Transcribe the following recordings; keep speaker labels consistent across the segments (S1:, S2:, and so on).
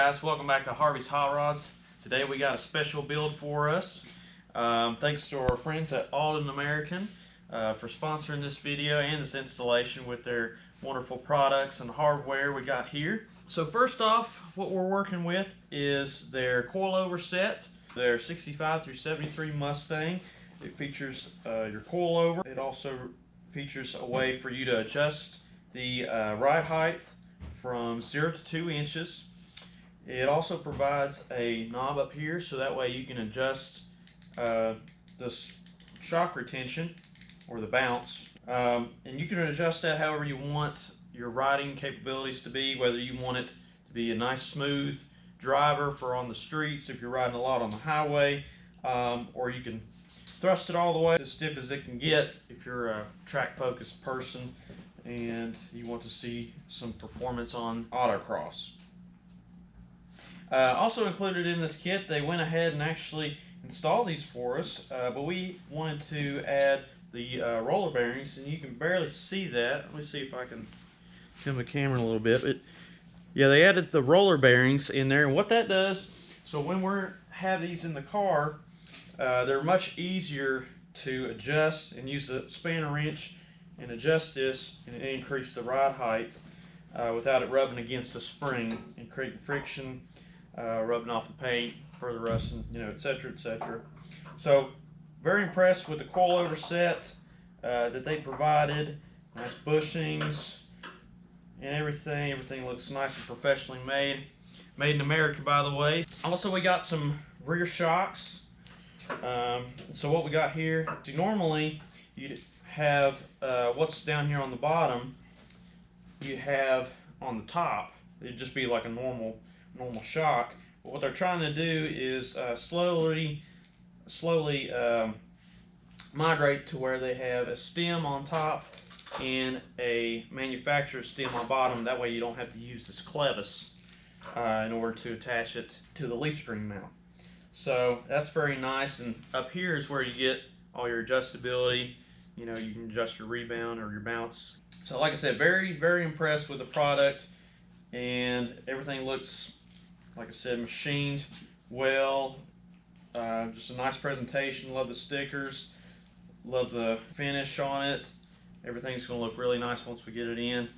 S1: guys, welcome back to Harvey's Hot Rods. Today we got a special build for us. Thanks to our friends at Aldan American for sponsoring this video and this installation with their wonderful products and hardware we got here. So first off, what we're working with is their coilover set, their 65 through 73 Mustang. It features your coilover. It also features a way for you to adjust the ride height from 0 to 2 inches. It also provides a knob up here so that way you can adjust the shock retention or the bounce, and you can adjust that however you want your riding capabilities to be, whether you want it to be a nice smooth driver for on the streets if you're riding a lot on the highway, or you can thrust it all the way as stiff as it can get if you're a track focused person and you want to see some performance on autocross. Also included in this kit, they went ahead and actually installed these for us, but we wanted to add the roller bearings, and you can barely see that. Let me see if I can film the camera a little bit. But yeah, they added the roller bearings in there, and what that does, so when we have these in the car, they're much easier to adjust and use the spanner wrench and adjust this and increase the ride height without it rubbing against the spring and creating friction, rubbing off the paint, further rusting, etc., etc. So very impressed with the coilover set that they provided. Nice bushings and everything. Everything looks nice and professionally made. Made in America, by the way. Also, we got some rear shocks. So what we got here, see, normally you'd have what's down here on the bottom, you have on the top. It'd just be like a normal shock. But what they're trying to do is slowly migrate to where they have a stem on top and a manufacturer's stem on bottom. That way you don't have to use this clevis in order to attach it to the leaf spring mount. So that's very nice, and up here is where you get all your adjustability. You can adjust your rebound or your bounce. So like I said, very, very impressed with the product, and everything looks, like I said, machined well. Just a nice presentation. Love the stickers. Love the finish on it. Everything's going to look really nice once we get it in.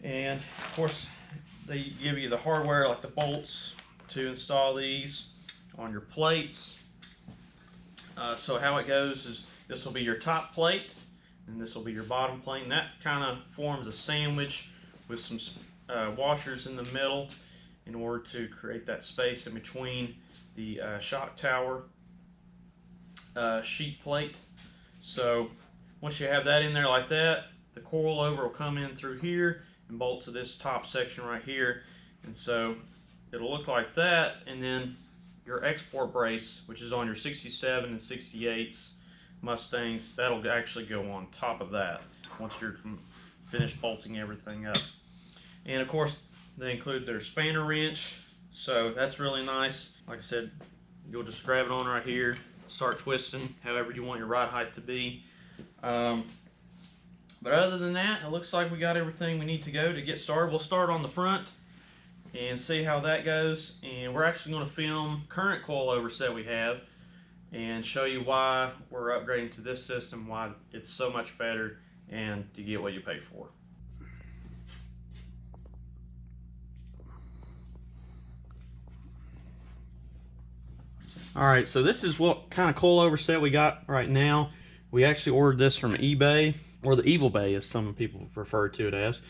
S1: And of course, they give you the hardware like the bolts to install these on your plates. So how it goes is this will be your top plate and this will be your bottom plate, and that kind of forms a sandwich with some washers in the middle in order to create that space in between the shock tower sheet plate. So once you have that in there like that, the coilover will come in through here and bolt to this top section right here, and so it'll look like that. And then your export brace, which is on your 67 and 68s Mustangs, that'll actually go on top of that once you're finished bolting everything up. And of course, they include their spanner wrench, so that's really nice. Like I said, you'll just grab it on right here, start twisting however you want your ride height to be. But other than that, it looks like we got everything we need to go to get started. We'll start on the front and see how that goes, and we're actually going to film current coilover set we have and show you why we're upgrading to this system, why it's so much better, and you get what you pay for. Alright, so this is what kind of coilover set we got right now. We actually ordered this from eBay, or the Evil Bay as some people refer to it as.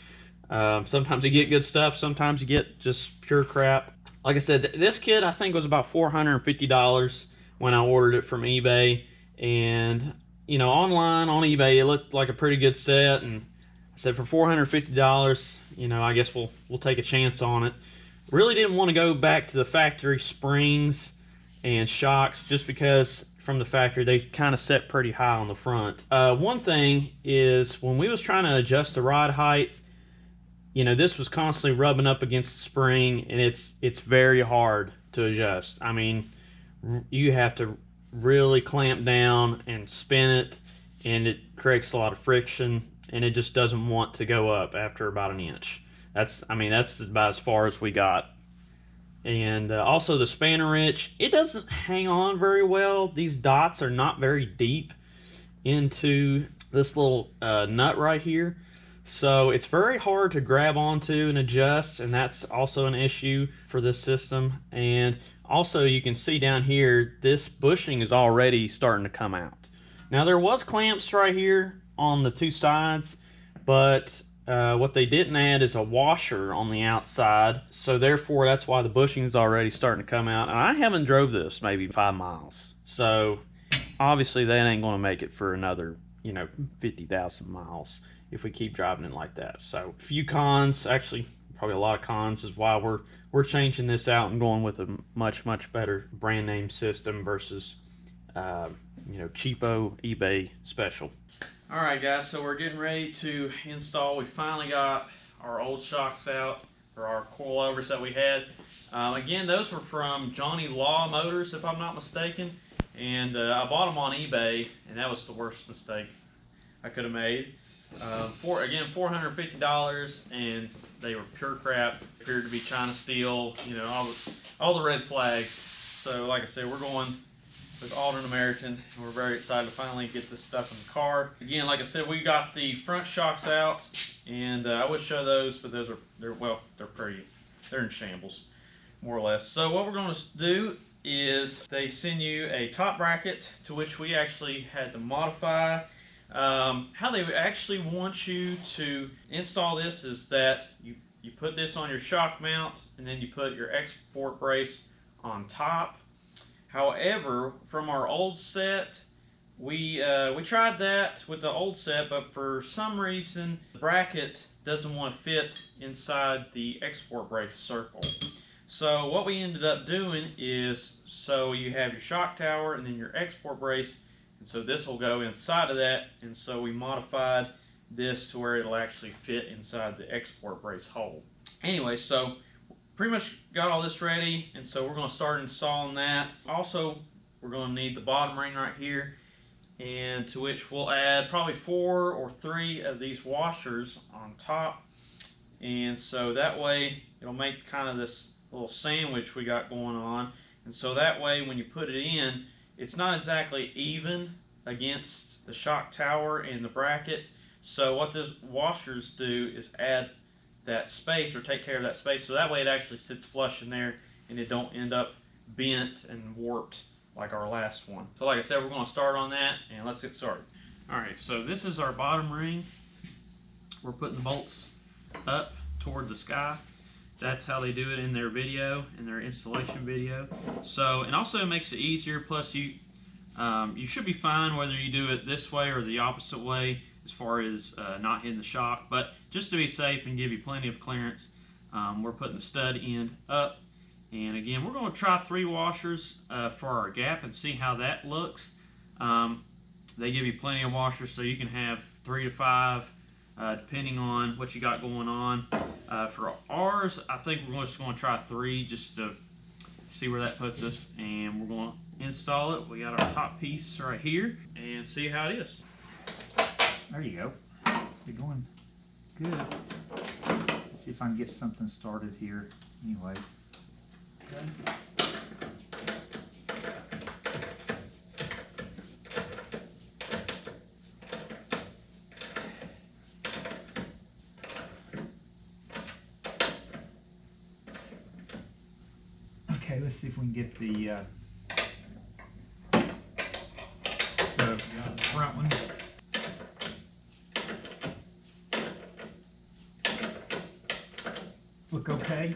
S1: Sometimes you get good stuff, sometimes you get just pure crap. Like I said, this kit I think was about $450 when I ordered it from eBay, and online on eBay it looked like a pretty good set, and I said for $450, I guess we'll take a chance on it. Really didn't want to go back to the factory springs and shocks just because from the factory they kind of set pretty high on the front. One thing is when we was trying to adjust the ride height, this was constantly rubbing up against the spring, and it's very hard to adjust. I mean, you have to really clamp down and spin it, and it creates a lot of friction, and it just doesn't want to go up after about an inch. That's about as far as we got And also the spanner wrench, it doesn't hang on very well. These dots are not very deep into this little nut right here. So it's very hard to grab onto and adjust, and that's also an issue for this system. And also you can see down here, this bushing is already starting to come out. Now there was clamps right here on the two sides, but what they didn't add is a washer on the outside. So therefore that's why the bushing is already starting to come out. And I haven't drove this maybe 5 miles. So obviously that ain't going to make it for another, 50,000 miles if we keep driving it like that. So a few cons, actually probably a lot of cons, is why we're changing this out and going with a much better brand name system versus cheapo eBay special. All right guys, so we're getting ready to install. We finally got our old shocks out, or our coilovers that we had. Again, those were from Johnny Law Motors, if I'm not mistaken. And I bought them on eBay, and that was the worst mistake I could have made. Again, $450, and they were pure crap. Appeared to be China steel, all the red flags. So, like I said, we're going with Aldan American, and we're very excited to finally get this stuff in the car. Again, like I said, we got the front shocks out, and I would show those, but they're in shambles, more or less. So what we're going to do is they send you a top bracket, to which we actually had to modify. How they actually want you to install this is that you put this on your shock mount, and then you put your export brace on top. However, from our old set, we tried that with the old set, but for some reason the bracket doesn't want to fit inside the export brace circle. So what we ended up doing is, so you have your shock tower and then your export brace, and so this will go inside of that, and so we modified this to where it'll actually fit inside the export brace hole. Anyway, so pretty much got all this ready, and so we're going to start installing that. Also, we're going to need the bottom ring right here, and to which we'll add probably 4 or 3 of these washers on top, and so that way it'll make kind of this little sandwich we got going on. And so that way when you put it in, it's not exactly even against the shock tower and the bracket. So what those washers do is add that space, or take care of that space, so that way it actually sits flush in there and it don't end up bent and warped like our last one. So like I said, we're going to start on that, and let's get started. Alright, so this is our bottom ring. We're putting the bolts up toward the sky. That's how they do it in their video, in their installation video. So, and also it makes it easier, plus you should be fine whether you do it this way or the opposite way as far as not hitting the shock. But just to be safe and give you plenty of clearance, we're putting the stud end up. And again, we're going to try 3 washers for our gap and see how that looks. They give you plenty of washers, so you can have 3 to 5 depending on what you got going on. For ours, I think we're just going to try 3 just to see where that puts us, and we're going to install it. We got our top piece right here, and see how it is.
S2: There you go. You're going good. Let's see if I can get something started here. Anyway. Okay. Okay, let's see if we can get the front one. Look okay.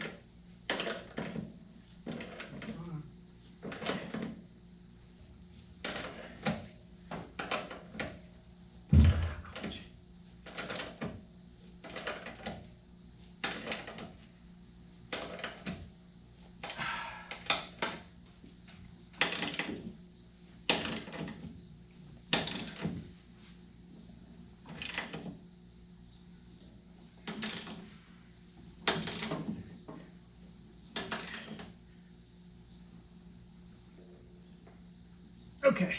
S2: Okay.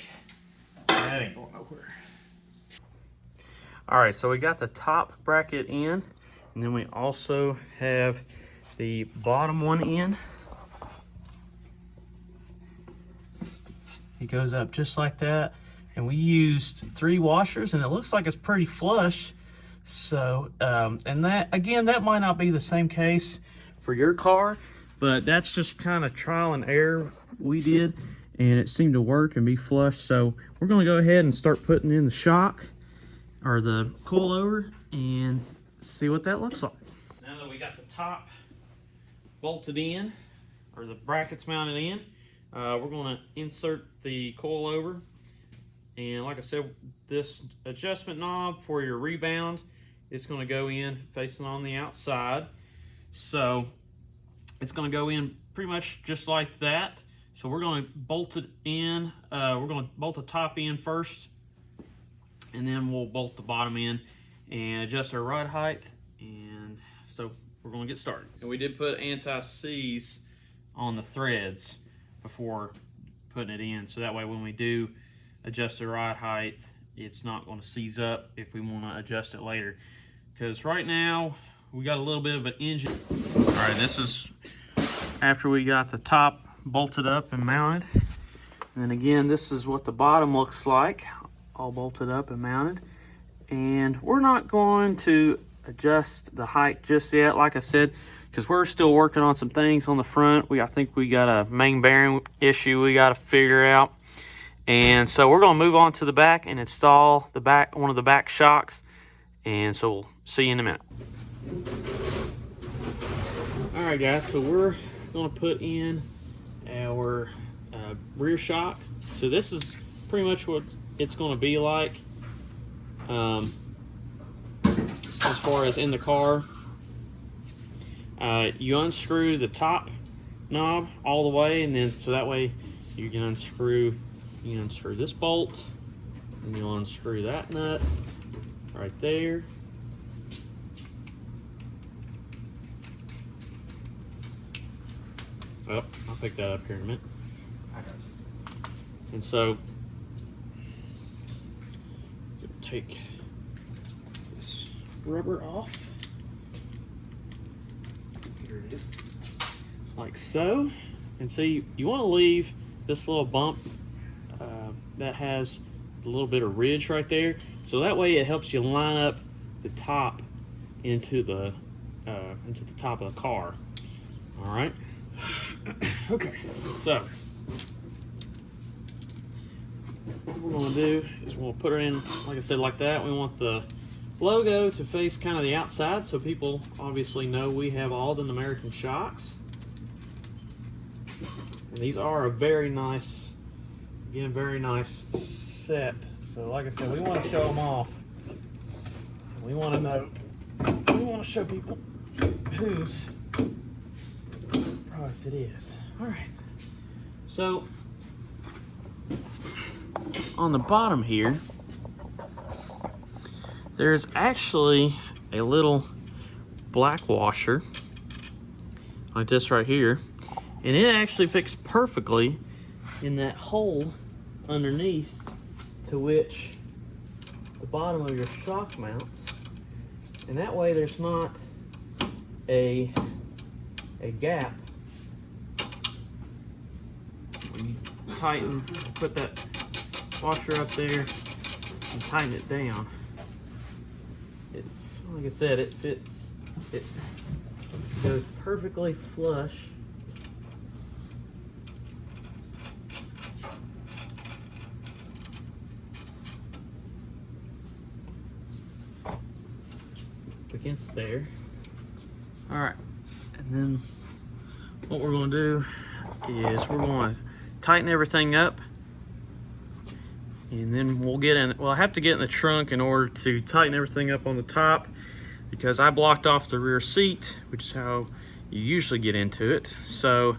S2: That ain't going nowhere.
S1: Alright, so we got the top bracket in, and then we also have the bottom one in. It goes up just like that. And we used 3 washers, and it looks like it's pretty flush. So, and that, again, that might not be the same case for your car, but that's just kind of trial and error we did, and it seemed to work and be flush. So we're gonna go ahead and start putting in the shock, or the coilover, and see what that looks like. Now that we got the top bolted in, or the brackets mounted in, we're gonna insert the coilover. And like I said, this adjustment knob for your rebound is going to go in facing on the outside. So it's going to go in pretty much just like that. So we're going to bolt it in. We're going to bolt the top in first, and then we'll bolt the bottom in and adjust our rod height. And so we're going to get started. And we did put anti-seize on the threads before putting it in, so that way when we do adjust the rod height, it's not going to seize up if we want to adjust it later. Because right now we got a little bit of an engine. All right, this is after we got the top bolted up and mounted. And then again, this is what the bottom looks like, all bolted up and mounted. And we're not going to adjust the height just yet, like I said, because we're still working on some things on the front. I think we got a main bearing issue we got to figure out. And so we're going to move on to the back and install the back, one of the back shocks. And so we'll see you in a minute. All right, guys, so we're going to put in our rear shock. So this is pretty much what it's going to be like as far as in the car. You unscrew the top knob all the way, and then so that way you can unscrew this bolt, and you'll unscrew that nut right there. Oh, I'll pick that up here in a minute. And so take this rubber off. Here it is, like so. And so you want to leave this little bump that has a little bit of ridge right there, so that way it helps you line up the top into the top of the car. All right. Okay, so what we're going to do is we'll put it in, like I said, like that. We want the logo to face kind of the outside, so people obviously know we have Aldan American shocks. And these are a very nice, again, very nice set. So like I said, we want to show them off. We want to know, we want to show people whose product it is. All right. So on the bottom here, there's actually a little black washer like this right here, and it actually fits perfectly in that hole underneath to which the bottom of your shock mounts, and that way there's not a gap when you tighten, put that washer up there and tighten it down. Like I said, it fits, it goes perfectly flush. Against there. All right, and then what we're going to do is we're going to tighten everything up, and then we'll get in. Well, I have to get in the trunk in order to tighten everything up on the top, because I blocked off the rear seat, which is how you usually get into it. So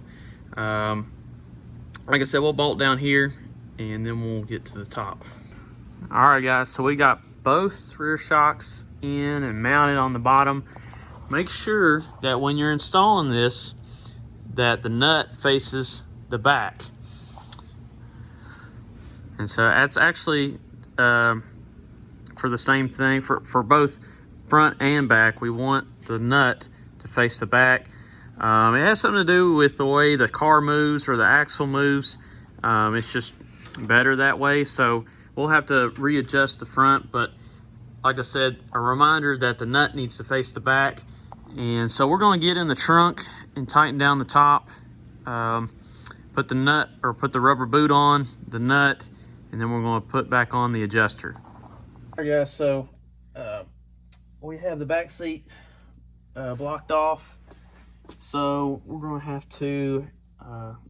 S1: like I said, we'll bolt down here and then we'll get to the top. All right, guys, so we got both rear shocks in and mounted on the bottom. Make sure that when you're installing this, that the nut faces the back. And so that's actually for the same thing for both front and back. We want the nut to face the back. It has something to do with the way the car moves or the axle moves. It's just better that way. So we'll have to readjust the front, but like I said, a reminder that the nut needs to face the back. And so we're going to get in the trunk and tighten down the top, put the nut, or put the rubber boot on the nut, and then we're going to put back on the adjuster. All right guys, so we have the back seat blocked off, so we're going to have to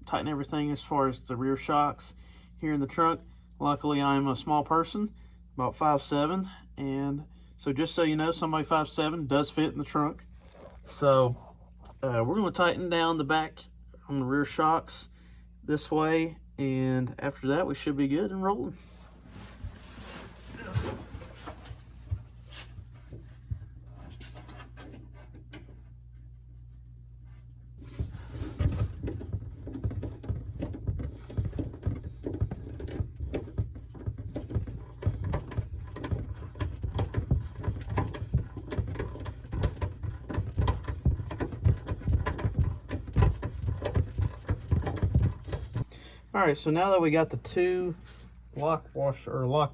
S1: tighten everything as far as the rear shocks here in the trunk. Luckily I'm a small person, about 5'7", and so just so you know, somebody 5'7" does fit in the trunk. So we're going to tighten down the back on the rear shocks this way, and after that we should be good and rolling. All right, so now that we got the two lock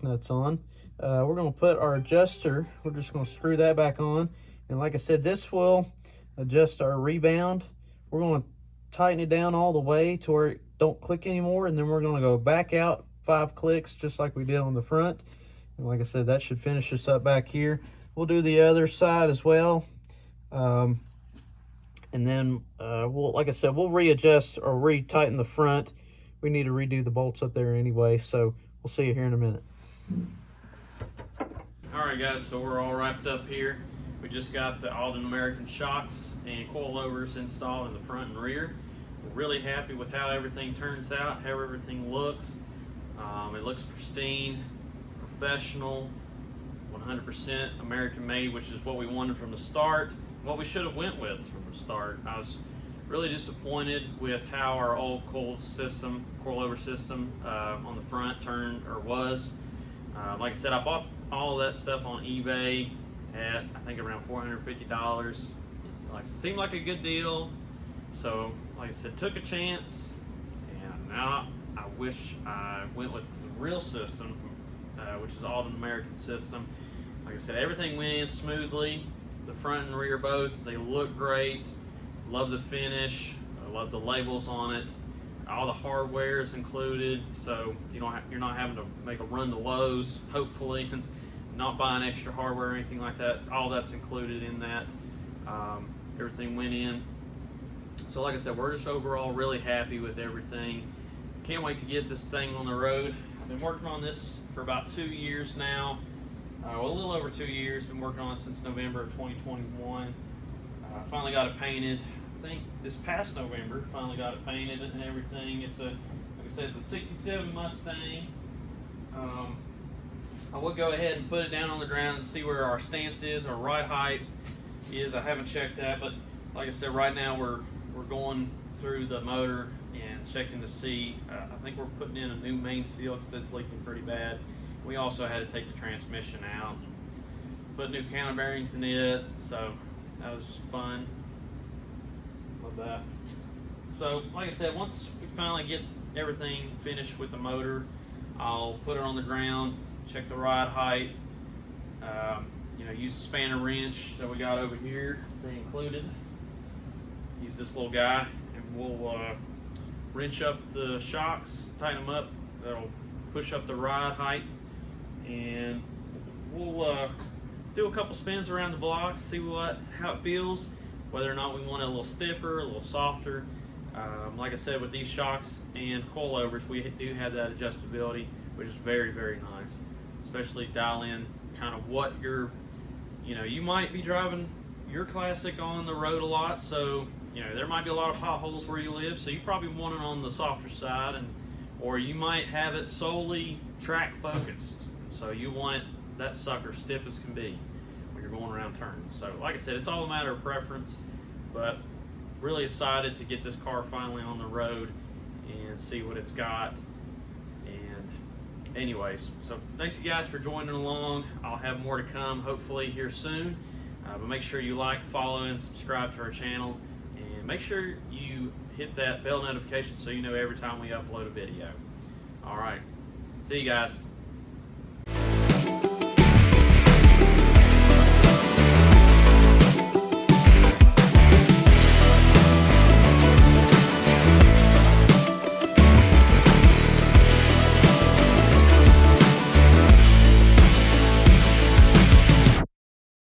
S1: nuts on, we're going to put our adjuster, we're just going to screw that back on. And like I said, this will adjust our rebound. We're going to tighten it down all the way to where it don't click anymore, and then we're going to go back out 5 clicks just like we did on the front. And like I said, that should finish us up back here. We'll do the other side as well. And then like I said, we'll readjust or retighten the front. We need to redo the bolts up there anyway, so we'll see you here in a minute. Alright guys, so we're all wrapped up here. We just got the Aldan American shocks and coilovers installed in the front and rear. We're really happy with how everything turns out, how everything looks. It looks pristine, professional, 100% American made, which is what we wanted from the start, what we should have went with from the start. I was really disappointed with how our old coilover system on the front was. Like I said, I bought all that stuff on eBay at I think around $450. Seemed like a good deal, so like I said, took a chance, and now I wish I went with the real system, which is all an American system. Like I said, everything went in smoothly. The front and rear both, they look great. Love the finish. I love the labels on it. All the hardware is included, so you're not having to make a run to Lowe's, hopefully, and not buying extra hardware or anything like that. All that's included in that. Everything went in. So like I said, we're just overall really happy with everything. Can't wait to get this thing on the road. I've been working on this for about 2 years now. A little over 2 years. Been working on it since November of 2021. Finally got it painted. I think this past November, finally got it painted and everything. It's like I said, it's a 67 Mustang. I will go ahead and put it down on the ground and see where our stance is, our ride height is. I haven't checked that, but like I said, right now we're going through the motor and checking to see. I think we're putting in a new main seal because it's leaking pretty bad. We also had to take the transmission out, put new counter bearings in it, so that was fun. Love that. So like I said, once we finally get everything finished with the motor, I'll put it on the ground, check the ride height, use the spanner wrench that we got over here, they included. Use this little guy, and we'll wrench up the shocks, tighten them up. That'll push up the ride height, and we'll do a couple spins around the block, see how it feels, whether or not we want it a little stiffer, a little softer. Like I said, with these shocks and coilovers, we do have that adjustability, which is very, very nice. Especially dial in kind of what you might be driving your classic on the road a lot, so there might be a lot of potholes where you live, so you probably want it on the softer side, or you might have it solely track focused, so you want that sucker stiff as can be when you're going around turns. So like I said, it's all a matter of preference, but really excited to get this car finally on the road and see what it's got. And anyways, so thanks you guys for joining along. I'll have more to come hopefully here soon, but make sure you like, follow, and subscribe to our channel, and make sure you hit that bell notification so you know every time we upload a video. All right, See you guys.